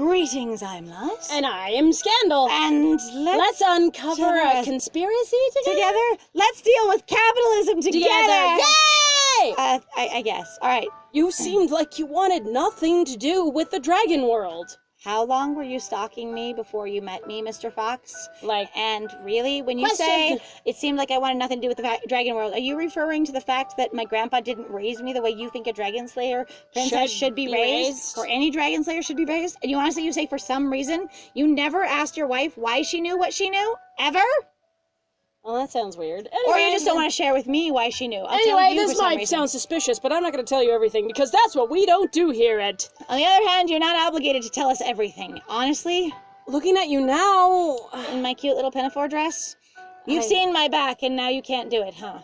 Greetings, I'm Luz. And I am Scandal. And let's uncover a conspiracy together? Let's deal with capitalism together! Yay! I guess. All right. You seemed like you wanted nothing to do with the dragon world. How long were you stalking me before you met me, Mr. Fox? And really, when you Question. say it seemed like I wanted nothing to do with the dragon world, are you referring to the fact that my grandpa didn't raise me the way you think a dragon slayer princess should be raised? Or any dragon slayer should be raised? And you honestly, say for some reason, you never asked your wife why she knew what she knew? Ever? Well, that sounds weird. Or you just don't want to share with me why she knew. Anyway, this might sound suspicious, but I'm not going to tell you everything, because that's what we don't do here at... On the other hand, you're not obligated to tell us everything. Honestly... Looking at you now... In my cute little pinafore dress? You've seen my back, and now you can't do it, huh?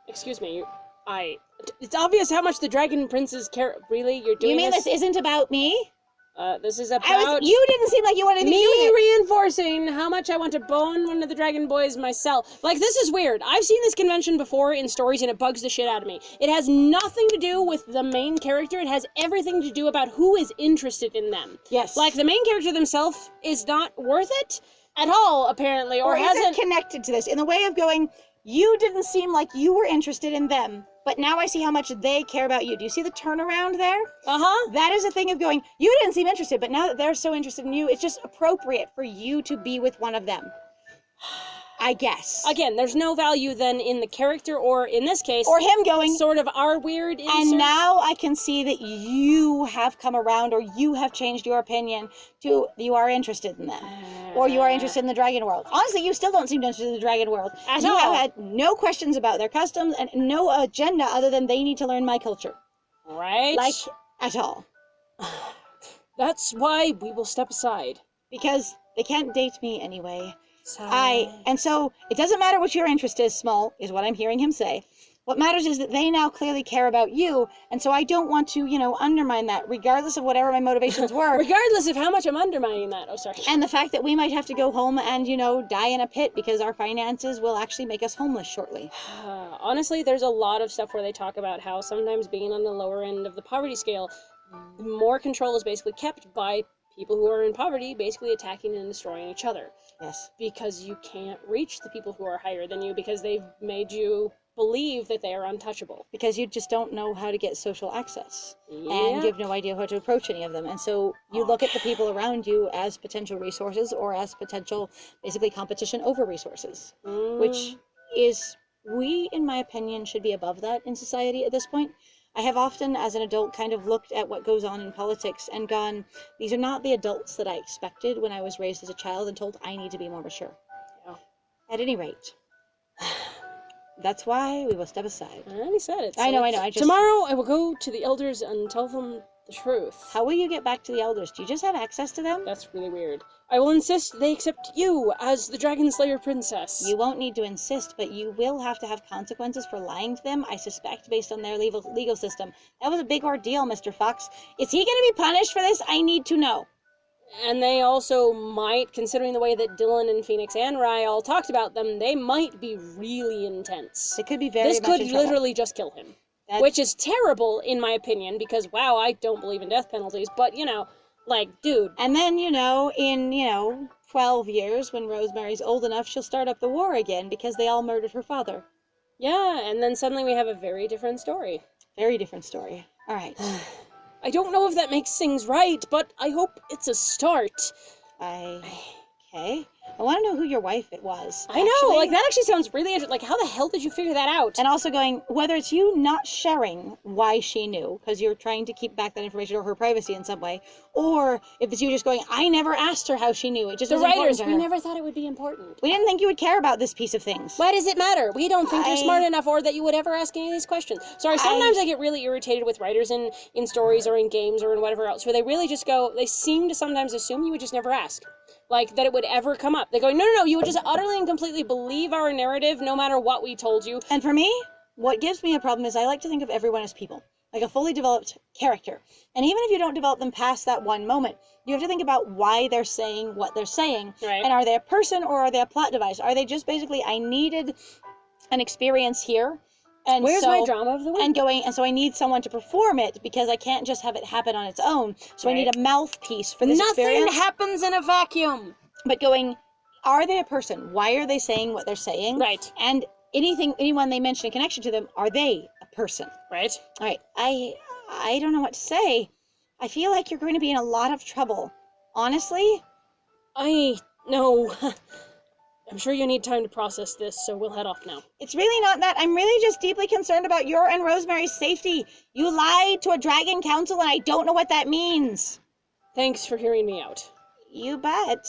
Excuse me, It's obvious how much the Dragon Princes care... Really? You're doing this? You mean this isn't about me? This is about... You didn't seem like you wanted anything to do with it. Me reinforcing how much I want to bone one of the Dragon Boys myself. Like, this is weird. I've seen this convention before in stories, and it bugs the shit out of me. It has nothing to do with the main character. It has everything to do about who is interested in them. Yes. Like, the main character themselves is not worth it at all, apparently, or hasn't... isn't connected to this, in the way of going, you didn't seem like you were interested in them. But now I see how much they care about you. Do you see the turnaround there? Uh-huh. That is a thing of going, you didn't seem interested, but now that they're so interested in you, it's just appropriate for you to be with one of them. I guess. Again, there's no value then in the character, or in this case... Or him going... Sort of our weird insert. And now I can see that you have come around, or you have changed your opinion to, you are interested in them. Or you are interested in the dragon world. Honestly, you still don't seem interested in the dragon world. At all. You have had no questions about their customs and no agenda other than they need to learn my culture. Right? Like, at all. That's why we will step aside. Because they can't date me anyway. So it doesn't matter what your interest is, Smol, is what I'm hearing him say. What matters is that they now clearly care about you, and so I don't want to, undermine that, regardless of whatever my motivations were. Regardless of how much I'm undermining that. Oh, sorry. And the fact that we might have to go home and, die in a pit because our finances will actually make us homeless shortly. Honestly, there's a lot of stuff where they talk about how sometimes being on the lower end of the poverty scale, more control is basically kept by people who are in poverty basically attacking and destroying each other. Yes. Because you can't reach the people who are higher than you because they've made you believe that they are untouchable. Because you just don't know how to get social access. Yep. And you have no idea how to approach any of them. And so you look at the people around you as potential resources or as potential, basically, competition over resources. Which is, we, in my opinion, should be above that in society at this point. I have often, as an adult, kind of looked at what goes on in politics and gone, these are not the adults that I expected when I was raised as a child and told I need to be more mature. Yeah. At any rate, that's why we will step aside. I already said it. I know. Tomorrow I will go to the elders and tell them the truth. How will you get back to the elders? Do you just have access to them? That's really weird. I will insist they accept you as the Dragon Slayer Princess. You won't need to insist, but you will have to have consequences for lying to them, I suspect, based on their legal system. That was a big ordeal, Mr. Fox. Is he going to be punished for this? I need to know. And they also might, considering the way that Dylan and Phoenix and Rai all talked about them, they might be really intense. It could be very This much could in trouble. literally just kill him. Which is terrible, in my opinion, because, wow, I don't believe in death penalties, but, dude. And then, in, 12 years, when Rosemary's old enough, she'll start up the war again because they all murdered her father. Yeah, and then suddenly we have a very different story. Very different story. All right. I don't know if that makes things right, but I hope it's a start. Okay. I want to know who your wife it was. I know, that actually sounds really interesting. Like, how the hell did you figure that out? And also going, whether it's you not sharing why she knew, because you're trying to keep back that information or her privacy in some way, or if it's you just going, I never asked her how she knew. It just the was writers, important to her. we never thought it would be important. We didn't think you would care about this piece of things. Why does it matter? We don't think you're smart enough or that you would ever ask any of these questions. Sorry, sometimes I get really irritated with writers in stories or in games or in whatever else, where they really just go, they seem to sometimes assume you would just never ask. Like, that it would ever come up. They go, no, you would just utterly and completely believe our narrative no matter what we told you. And for me, what gives me a problem is I like to think of everyone as people. Like a fully developed character. And even if you don't develop them past that one moment, you have to think about why they're saying what they're saying. Right. And are they a person or are they a plot device? Are they just basically, I needed an experience here, And Where's so, my drama of the week? and so I need someone to perform it because I can't just have it happen on its own. So I Right. need a mouthpiece for this Nothing experience. happens in a vacuum. But going, are they a person? Why are they saying what they're saying? Right. And anyone they mention in connection to them, are they a person? Right. All right. I don't know what to say. I feel like you're going to be in a lot of trouble. Honestly, I know. I'm sure you need time to process this, so we'll head off now. it's really not that. I'm really just deeply concerned about your and Rosemary's safety. You lied to a dragon council, and I don't know what that means. Thanks for hearing me out. You bet.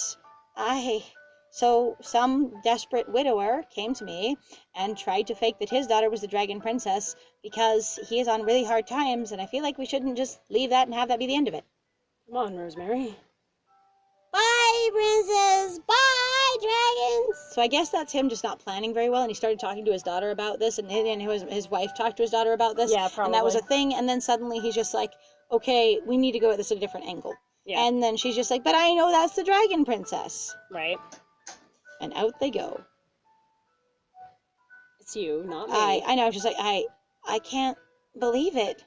So some desperate widower came to me and tried to fake that his daughter was the dragon princess because he is on really hard times, and I feel like we shouldn't just leave that and have that be the end of it. Come on, Rosemary. Bye, princess. Bye, dragons. So I guess that's him just not planning very well, and he started talking to his daughter about this, and his wife talked to his daughter about this. Yeah, probably. And that was a thing, and then suddenly he's just like, okay, we need to go at this at a different angle. Yeah. And then she's just like, but I know that's the dragon princess. Right. And out they go. It's you, not me. I know, just like, I can't believe it.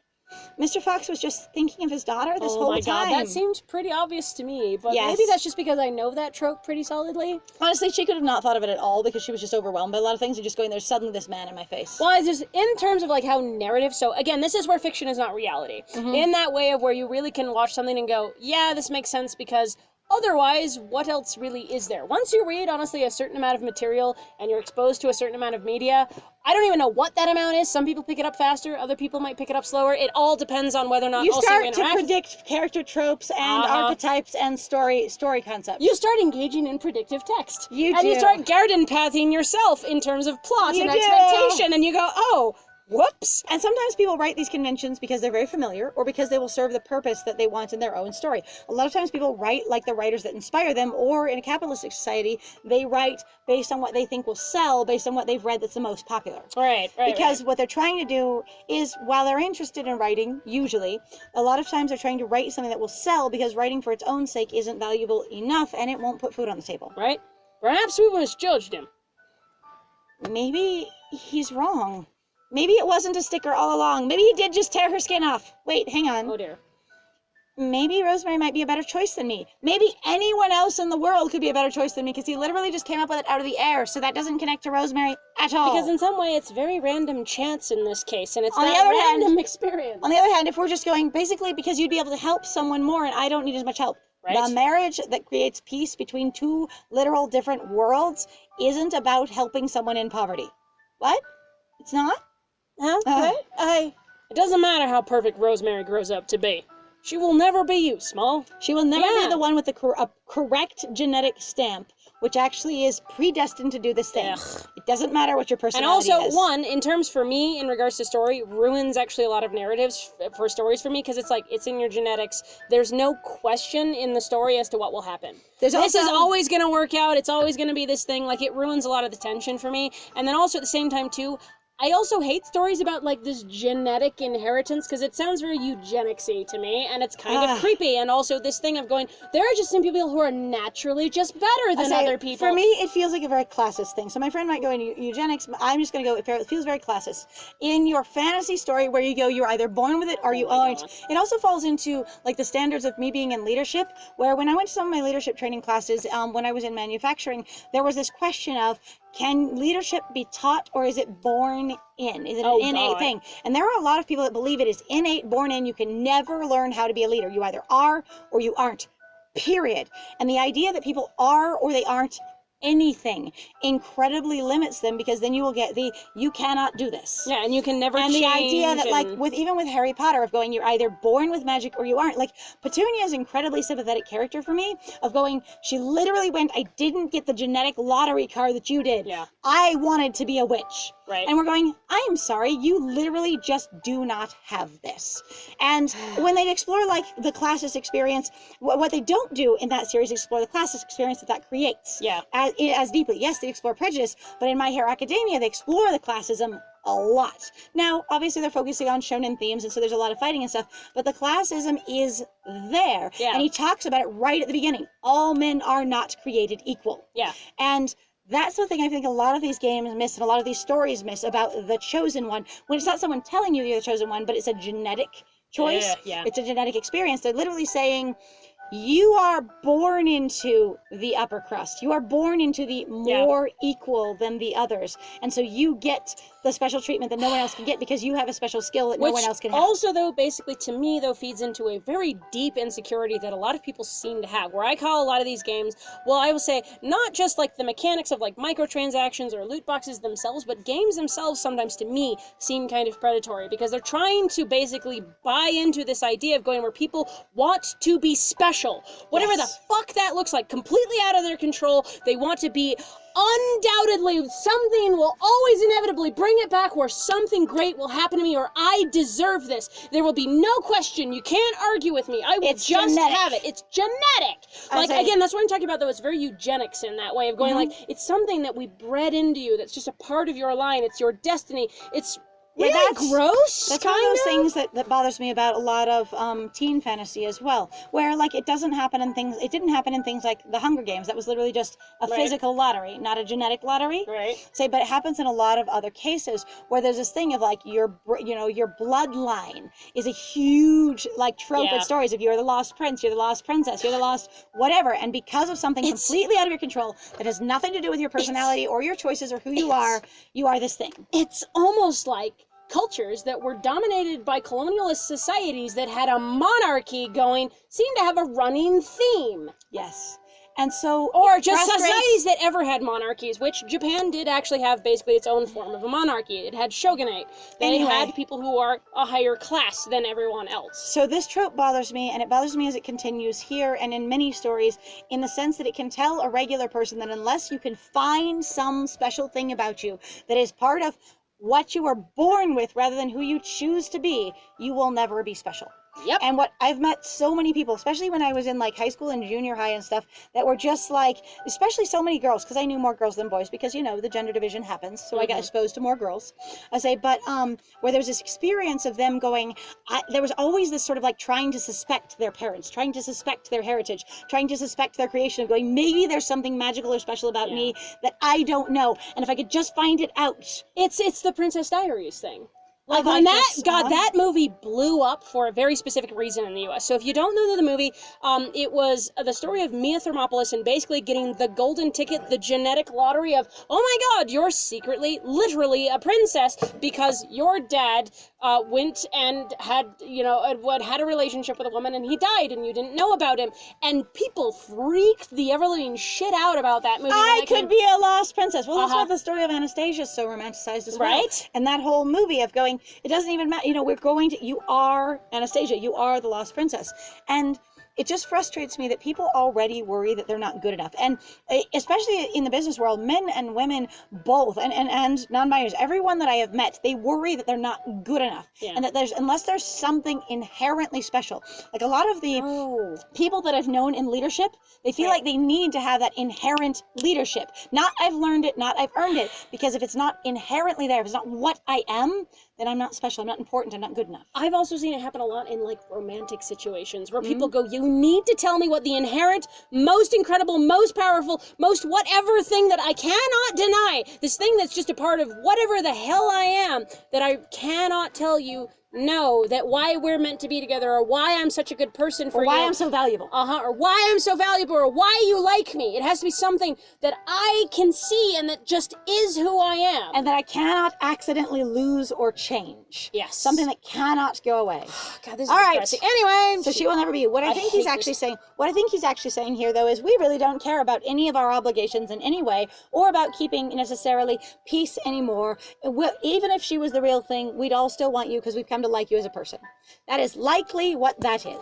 Mr. Fox was just thinking of his daughter this whole time. Oh my god, that seemed pretty obvious to me, but Yes. maybe that's just because I know that trope pretty solidly. Honestly, she could have not thought of it at all because she was just overwhelmed by a lot of things and just going, there's suddenly this man in my face. Well, it's just in terms of like how narrative, so again, this is where fiction is not reality. In that way of where you really can watch something and go, yeah, this makes sense because otherwise, what else really is there? Once you read, honestly, a certain amount of material and you're exposed to a certain amount of media, I don't even know what that amount is. Some people pick it up faster, other people might pick it up slower. It all depends on whether or not You also start you to interact. predict character tropes and archetypes and story concepts. You start engaging in predictive text. You And you do. start garden pathing yourself in terms of plot You and do. expectation, and you go, oh, whoops. And sometimes people write these conventions because they're very familiar or because they will serve the purpose that they want in their own story. A lot of times people write like the writers that inspire them, or in a capitalistic society, they write based on what they think will sell, based on what they've read that's the most popular. Right. Because what they're trying to do is, while they're interested in writing, usually, a lot of times they're trying to write something that will sell because writing for its own sake isn't valuable enough and it won't put food on the table. Right? Perhaps we misjudged him. Maybe he's wrong. Maybe it wasn't a sticker all along. Maybe he did just tear her skin off. Wait, hang on. Oh dear. Maybe Rosemary might be a better choice than me. Maybe anyone else in the world could be a better choice than me because he literally just came up with it out of the air, so that doesn't connect to Rosemary at all. Because in some way it's very random chance in this case, and it's On the that other hand- random experience. On the other hand, if we're just going basically because you'd be able to help someone more and I don't need as much help. Right. The marriage that creates peace between two literal different worlds isn't about helping someone in poverty. What? It's not? Huh? What? It doesn't matter how perfect Rosemary grows up to be. She will never be you, Smol. She will never Yeah. be the one with the correct genetic stamp, which actually is predestined to do this thing. Ugh. It doesn't matter what your And personality also, is. one, in terms for me, in regards to story, ruins actually a lot of narratives for stories for me, because it's like, it's in your genetics. There's no question in the story as to what will happen. There's This also- is always going to work out. It's always going to be this thing. Like, it ruins a lot of the tension for me. And then also, at the same time, too, I also hate stories about, like, this genetic inheritance, because it sounds very eugenics-y to me, and it's kind of creepy. And also this thing of going, there are just some people who are naturally just better than other people. For me, it feels like a very classist thing. So my friend might go in eugenics. I'm just going to go, it feels very classist. In your fantasy story where you go, you're either born with it or you aren't. It also falls into, like, the standards of me being in leadership, where when I went to some of my leadership training classes, when I was in manufacturing, there was this question of, can leadership be taught or is it born in? Is it an innate thing? And there are a lot of people that believe it is innate, born in. You can never learn how to be a leader. You either are or you aren't, period. And the idea that people are or they aren't anything incredibly limits them, because then you will get you cannot do this. Yeah, and you can never And change. the idea that, like, even with Harry Potter, of going, you're either born with magic or you aren't. Like, Petunia is an incredibly sympathetic character for me, of going, she literally went, I didn't get the genetic lottery card that you did. Yeah. I wanted to be a witch. Right. And we're going, I'm sorry, you literally just do not have this. And when they explore, like, the classist experience, what they don't do in that series is explore the classist experience that creates. Yeah. As deeply. Yes, they explore prejudice, but in My Hero Academia, they explore the classism a lot. Now, obviously, they're focusing on shonen themes, and so there's a lot of fighting and stuff, but the classism is there. Yeah. And he talks about it right at the beginning. All men are not created equal. Yeah. And That's the thing I think a lot of these games miss and a lot of these stories miss about the chosen one. When it's not someone telling you you're the chosen one, but it's a genetic choice. Yeah. It's a genetic experience. They're literally saying, you are born into the upper crust. You are born into the more equal than the others. And so you get the special treatment that no one else can get because you have a special skill that no one else can have. Also, though, basically, to me, though, feeds into a very deep insecurity that a lot of people seem to have, where I call a lot of these games, well, I will say, not just like the mechanics of like microtransactions or loot boxes themselves, but games themselves sometimes, to me, seem kind of predatory, because they're trying to basically buy into this idea of going where people want to be special. Whatever the fuck that looks like, completely out of their control. They want to be undoubtedly, something will always inevitably bring it back where something great will happen to me, or I deserve this. There will be no question. You can't argue with me. I will just genetic. have it. It's genetic. Like, again, that's what I'm talking about, though. It's very eugenics in that way of going, like, it's something that we bred into you. That's just a part of your line. It's your destiny. It's really gross. That's one of those things that bothers me about a lot of teen fantasy as well, where like it didn't happen in things like the Hunger Games. That was literally just a physical lottery, not a genetic lottery. Right. But it happens in a lot of other cases where there's this thing of like your bloodline is a huge like trope in stories. If you're the lost prince, you're the lost princess, you're the lost whatever, and because of something completely out of your control that has nothing to do with your personality or your choices or who you are this thing. It's almost like cultures that were dominated by colonialist societies that had a monarchy going seem to have a running theme. Yes. And so, or just societies that ever had monarchies, which Japan did actually have basically its own form of a monarchy. It had shogunate. They had people who are a higher class than everyone else. So this trope bothers me, and it bothers me as it continues here and in many stories, in the sense that it can tell a regular person that unless you can find some special thing about you that is part of what you were born with rather than who you choose to be, you will never be special. Yep. And what I've met so many people, especially when I was in like high school and junior high and stuff, that were just like, especially so many girls, because I knew more girls than boys, because the gender division happens, so I got exposed to more girls. But where there was this experience of them going, there was always this sort of like trying to suspect their parents, trying to suspect their heritage, trying to suspect their creation, of going, maybe there's something magical or special about me that I don't know, and if I could just find it out. It's the Princess Diaries thing. Like when that movie blew up for a very specific reason in the U.S. So if you don't know the movie, it was the story of Mia Thermopolis and basically getting the golden ticket, the genetic lottery of, oh my God, you're secretly, literally a princess because your dad went and had a relationship with a woman and he died and you didn't know about him. And people freaked the ever-living shit out about that movie. I could be a lost princess. Well, that's why the story of Anastasia is so romanticized as well. Right? And that whole movie of going, it doesn't even matter, you are Anastasia, you are the lost princess. And it just frustrates me that people already worry that they're not good enough. And especially in the business world, men and women both, and non-binaries, everyone that I have met, they worry that they're not good enough. Yeah. And that unless there's something inherently special. Like a lot of the people that I've known in leadership, they feel like they need to have that inherent leadership. Not I've learned it, not I've earned it. Because if it's not inherently there, if it's not what I am, then I'm not special, I'm not important, I'm not good enough. I've also seen it happen a lot in like romantic situations where people go, you need to tell me what the inherent, most incredible, most powerful, most whatever thing that I cannot deny, this thing that's just a part of whatever the hell I am, that I cannot tell you no, that why we're meant to be together, or why I'm such a good person for you. Or why I'm so valuable. Or why I'm so valuable, or why you like me. It has to be something that I can see and that just is who I am. And that I cannot accidentally lose or change. Yes. Something that cannot go away. God, this is depressing. Anyway, so she will never be. What I think he's actually saying here, though, is we really don't care about any of our obligations in any way, or about keeping necessarily peace anymore. Even if she was the real thing, we'd all still want you because we've come to like you as a person. That is likely what that is.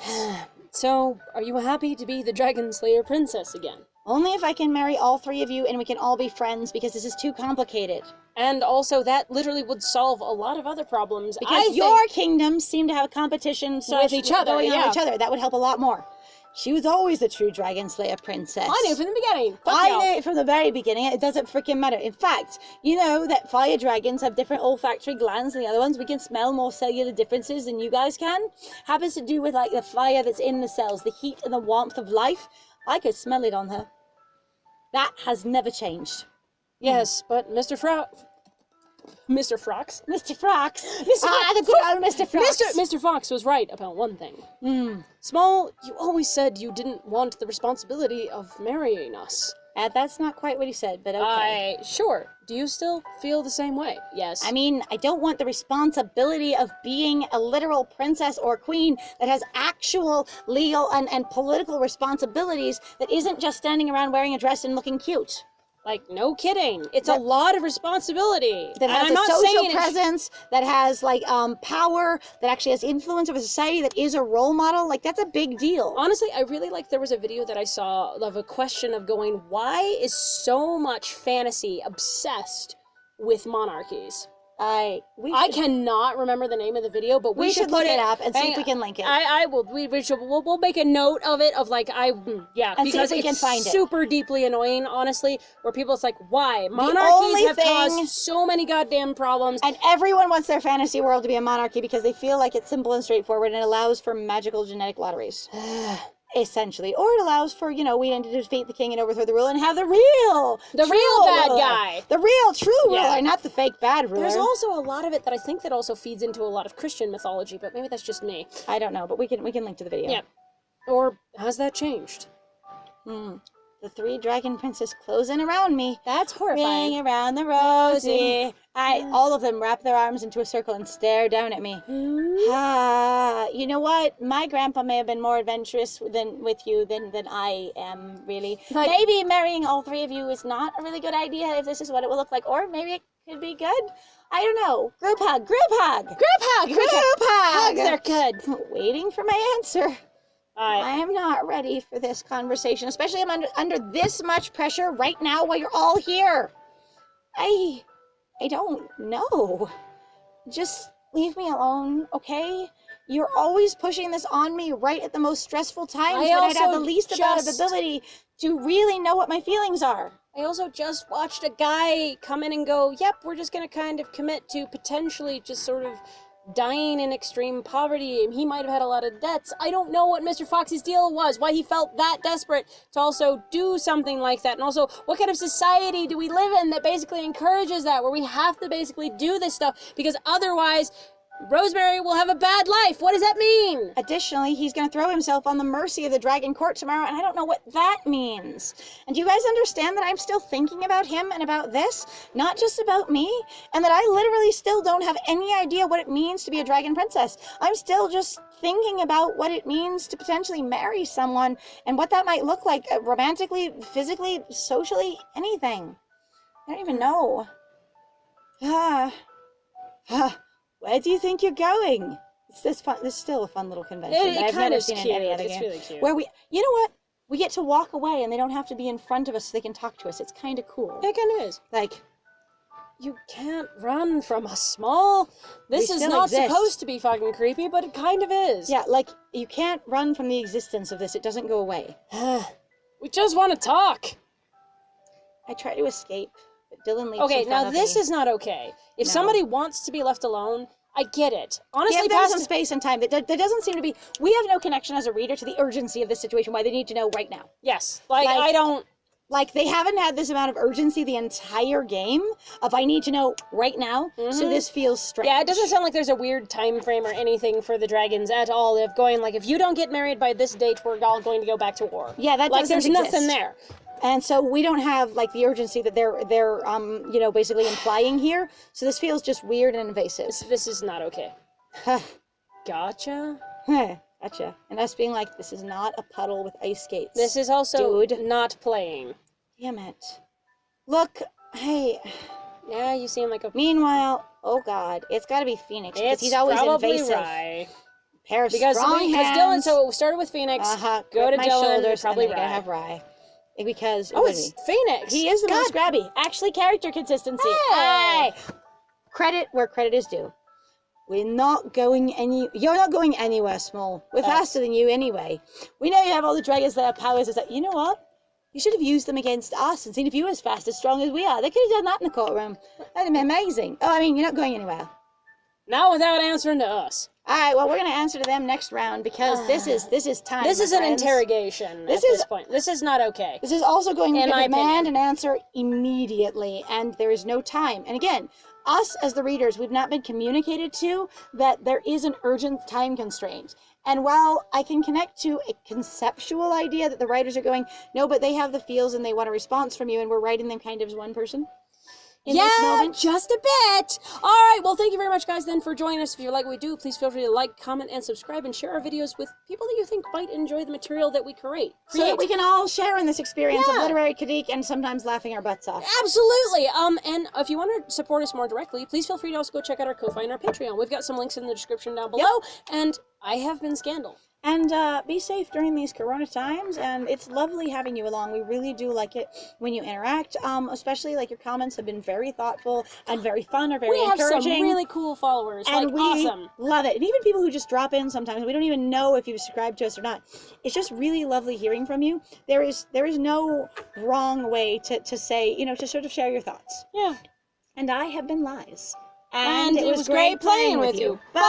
So, are you happy to be the Dragon Slayer princess again? Only if I can marry all three of you and we can all be friends, because this is too complicated. And also, that literally would solve a lot of other problems. Because your kingdoms seem to have a competition with each other. Going on with each other. That would help a lot more. She was always a true Dragon Slayer princess. I knew from the beginning. I knew it from the very beginning. It doesn't freaking matter. In fact, you know that fire dragons have different olfactory glands than the other ones. We can smell more cellular differences than you guys can. Happens to do with like the fire that's in the cells, the heat and the warmth of life. I could smell it on her. That has never changed. Yes, but Mr. Fox. Mr. Frox. Mr. The good old Mr. Frox. Mr. Fox was right about one thing. Small, you always said you didn't want the responsibility of marrying us. That's not quite what he said, but okay. Sure. Do you still feel the same way? Yes. I mean, I don't want the responsibility of being a literal princess or queen that has actual legal and political responsibilities that isn't just standing around wearing a dress and looking cute. Like, no kidding. It's a lot of responsibility. That has a social presence, that has, like, power, that actually has influence over society, that is a role model. Like, that's a big deal. Honestly, I really like, there was a video that I saw of a question of going, why is so much fantasy obsessed with monarchies? I cannot remember the name of the video, but we should look it up and see if we can link it. I will. We'll make a note of it. Of like and because see if we can find it. Super deeply annoying, honestly. Where people, it's like, why monarchies have caused so many goddamn problems, and everyone wants their fantasy world to be a monarchy because they feel like it's simple and straightforward and it allows for magical genetic lotteries. Essentially, or it allows for, we need to defeat the king and overthrow the ruler and have the real bad guy, the real true ruler, not the fake bad ruler. There's also a lot of it that I think that also feeds into a lot of Christian mythology, but maybe that's just me. I don't know, but we can link to the video. Yeah, or has that changed? The 3 dragon princes closing around me. That's horrifying. Ring around the rosy. All of them wrap their arms into a circle and stare down at me. You know what? My grandpa may have been more adventurous with you than I am, really. But maybe marrying all 3 of you is not a really good idea if this is what it will look like. Or maybe it could be good. I don't know. Group hug. Group hug. Group hug. Group hug. Hugs are good. Waiting for my answer. I am not ready for this conversation, especially I'm under this much pressure right now while you're all here. I don't know. Just leave me alone, okay? You're always pushing this on me right at the most stressful times when I'd have the least amount of ability to really know what my feelings are. I also just watched a guy come in and go, yep, we're just going to kind of commit to potentially just sort of dying in extreme poverty, and he might have had a lot of debts. I don't know what Mr. Fox's deal was, why he felt that desperate to also do something like that, and also what kind of society do we live in that basically encourages that, where we have to basically do this stuff, because otherwise Rosemary will have a bad life. What does that mean? Additionally, he's going to throw himself on the mercy of the Dragon Court tomorrow, and I don't know what that means. And do you guys understand that I'm still thinking about him and about this, not just about me? And that I literally still don't have any idea what it means to be a Dragon Princess. I'm still just thinking about what it means to potentially marry someone and what that might look like romantically, physically, socially, anything. I don't even know. Where do you think you're going? This is still a fun little convention. It I've kind never of seen cute. in any other It's game. really cute. Where you know what? We get to walk away and they don't have to be in front of us so they can talk to us. It's kind of cool. It kind of is. Like, you can't run from us, Small. This is not supposed to be fucking creepy, but it kind of is. Yeah, like, you can't run from the existence of this. It doesn't go away. We just want to talk. I try to escape, but Dylan leaves Okay, in front now of this me. is not okay. If No. somebody wants to be left alone, I get it. Honestly, give them some space and time. There doesn't seem to be... We have no connection as a reader to the urgency of this situation, why they need to know right now. Yes. Like I don't... Like, they haven't had this amount of urgency the entire game of I need to know right now, so this feels strange. Yeah, it doesn't sound like there's a weird time frame or anything for the dragons at all of going, like, if you don't get married by this date, we're all going to go back to war. Yeah, that like, doesn't there's exist. nothing there. And so we don't have, like, the urgency that they're basically implying here, so this feels just weird and invasive. This is not okay. Gotcha. Gotcha. And us being like, this is not a puddle with ice skates. This is also not playing. Damn it. Look, hey. Yeah, you seem like a... Meanwhile, oh god, it's gotta be Phoenix, because he's always invasive. Right. Pair of strong hands. Dylan, so it started with Phoenix, go to my Dylan, shoulders, probably and then Rye. I have Rye. Because it's Phoenix. He is the most grabby. Actually, character consistency. Hey! Credit where credit is due. You're not going anywhere, Smol. We're faster than you anyway. We know you have all the dragons that have powers. It's like, you know what? You should have used them against us and seen if you were as fast, as strong as we are. They could have done that in the courtroom. That'd have been amazing. Oh, I mean, you're not going anywhere. Not without answering to us. All right, well, we're going to answer to them next round because this is time. This is my an friends. interrogation at this point. This is not okay. This is also going to In my demand opinion. an answer immediately, and there is no time. And again, us as the readers, we've not been communicated to that there is an urgent time constraint. And while I can connect to a conceptual idea that the writers are going, no, but they have the feels and they want a response from you, and we're writing them kind of as one person. In this moment. Just a bit. All right. Well, thank you very much, guys, then, for joining us. If you like what we do, please feel free to like, comment, and subscribe, and share our videos with people that you think might enjoy the material that we create. So that we can all share in this experience of literary critique and sometimes laughing our butts off. Absolutely. And if you want to support us more directly, please feel free to also go check out our Ko-Fi and our Patreon. We've got some links in the description down below. And I have been Scandal. And be safe during these corona times, and it's lovely having you along. We really do like it when you interact, especially like your comments have been very thoughtful and very fun or very encouraging. We have some really cool followers, and we awesome. Love it. And even people who just drop in sometimes, we don't even know if you subscribe to us or not. It's just really lovely hearing from you. There is no wrong way to say, to sort of share your thoughts. Yeah. And I have been Liz. And it was great playing with you. Bye!